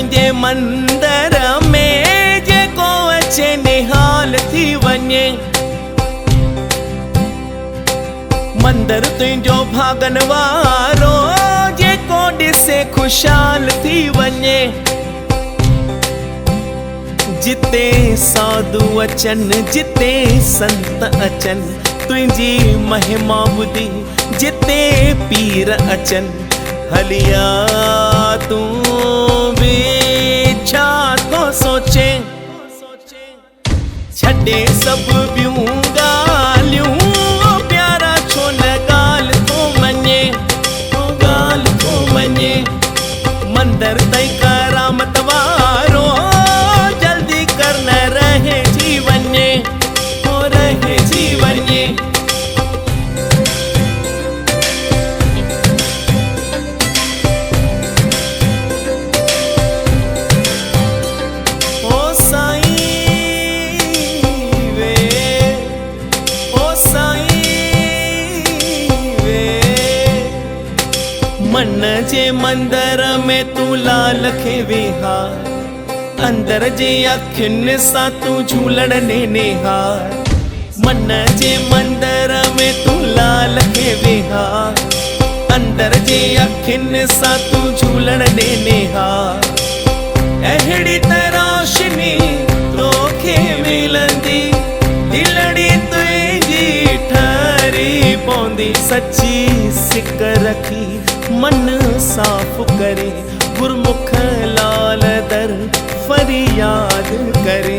तुझे मंदिर में जेको अचे निहाल थी वञे। मंदिर तुझो भागन वारो जेको ॾिसे खुशहाल थी वञे। जिते साधु अचन जिते संत अचन तुझी महिमा ॿुधी जिते पीर अचन। हलिया तू भी छा तो सोचे छॾे सब ॿियूं ॻाल्हियूं प्यारा छो न ॻाल्हि तो मञे ॻाल्हि तो मञे। मंदिर तई करामत वारो जल्दी कर न रहे जी वञे हो रहे जी वञे। मन जे मंदिर में तू लाल खे विहार अंदर जे अखियुनि सां तू झूलण ने निहार। मन जे मंदिर में तू लाल खे विहार अंदर जे अखियुनि सां तू झूलण ने निहार। अहिड़ी तरह रोशनी तोखे मिलंदी दिलड़ी तुंहिंजी ठरी पवंदी। सची सिक रखी मन साफ करे गुरमुख लाल दर फरियाद करे।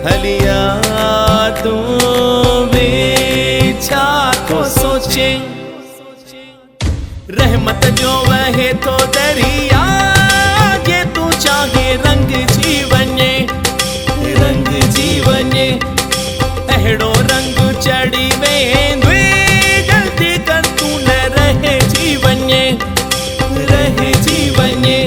हलिया तू भी छा तो सोचे रहमत जो वहे तो दरिया जे तू चाहे रंग जी वञे रंग जी वञे। अहिड़ो रंग चढ़ी वेंदुई गलती कर तू न रहे जी वञे रहे जी वञे।